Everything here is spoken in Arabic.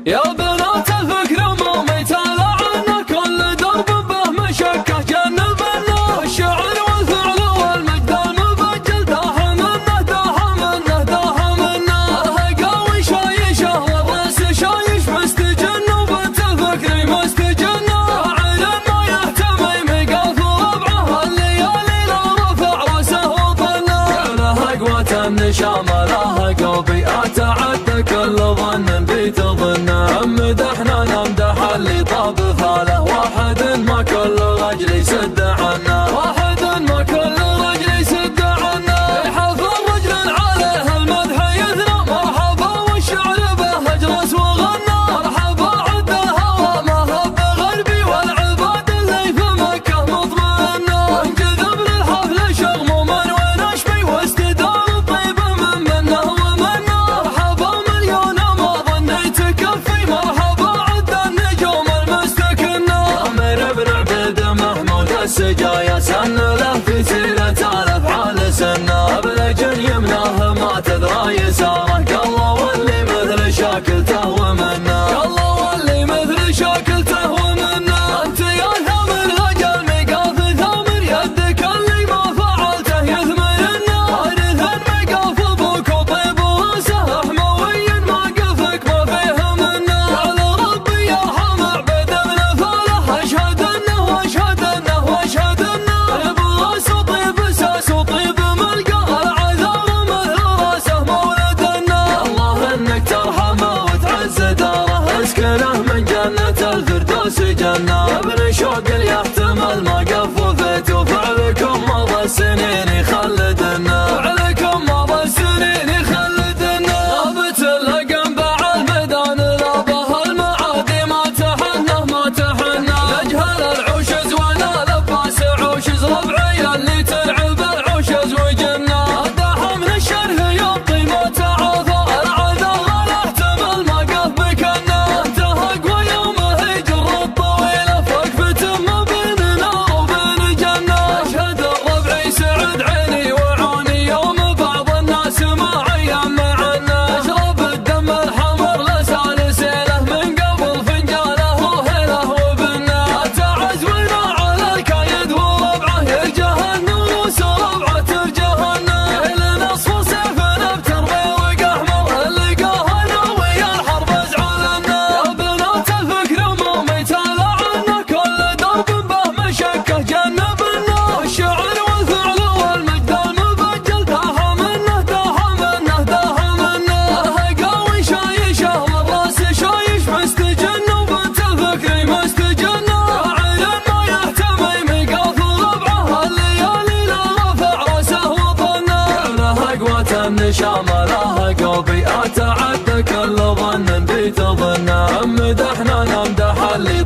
يا بنات الفكر مومي تالعنا كل درب به مشكة جنبنا الشعر والفعل والمجد المبجل داهمنا داهمنا داهمنا الهقاوي شايشه والراس شايش مستجن وبنت الفكر مستجنة شاعر ما يهتمي مقاف ربعه الليالي لا رفع راسه وطنا له قوة النشام له قوبي أتعدى كل ظن بتظنه مدحنا نمدح اللي طاب فاله واحد ما كل رجل يسد عنا واحد ما كل رجل يسد عنا يحافظ رجل عليه المدح يثنى مرحبا والشعر به اجلس وغنى مرحبا عد الهوى ما هب غربي والعباد اللي في مكة مطمئنة وانجذب للحفل شغموما ونشبي واستدار الطيب من منه ومنه مرحبا مليون ما ظنيت كفي مرحبا عد النجوم المستكنة عامر بن عبيد محمود السجايا سن له في سيرة الافعال سنة ابلج يمناه ما تدرى يساره كالله واللي مثل شاكلته ومنه كالله واللي مثل شاكلته ومنه انت يا ثامر رجل مقاف ثامر يدك اللي ما فعلته يثمرنا وارث المقاف ابوك وطيب وراسه حموي ما قفك ما فيه منه قال ربي يا حم عبيد بن فاله اشهد انه واشهد انه واشهد انه طيب راس وطيب ساس وطيب ملقى العذار مثل راسه مولدنا الله انك ترحمه وتعز داره اسكنه من جنة الفردوس جنة يا ابن شوق اللي يحتمل ما قف وفيت وفعلكم مضى السنين يخلدنا فعلكم مضى السنين يخلدنا غابت اللقم باع الميدان لابه المعادي ما تحنه ما تحنه يجهل العوشز ولا لباس عوشز ربعي اللي تلعب العوشز وجنه داح من الشره يبطي ما تعاثى العذا لا احتمل ما قف بكنا انتهى قوى يومه يجر الطويله فوقفة ما بين نار وبين جنه اشهد الربعي سعد عيني وعوني يوم بعض الناس معي معنا اشرب الدم الحمر لسان سيله من قبل فنجانه وهله وبنه تعز ونا على الكايد وربعه يرجه النوس ربعه ترجهنا كل نصف سيفنا بتربي وقحمر اللي قاهنا ويا الحرب ازعلنا يا بنات الفكر مومي تالعنا كل درب به مشكه جنبنا الشعر والفعل والمجد المبجل داهمنا داهمنا داهمنا الهقاوي شايشه والراس شايش مستجن وبنت الفكر مستجنة شاعر ما يهتمي مقاف ربعه الليالي لا رفع راسه وطنا له قوة النشام له قوبي أتعدى كل ظن بتظنه مدحنا نمدح اللي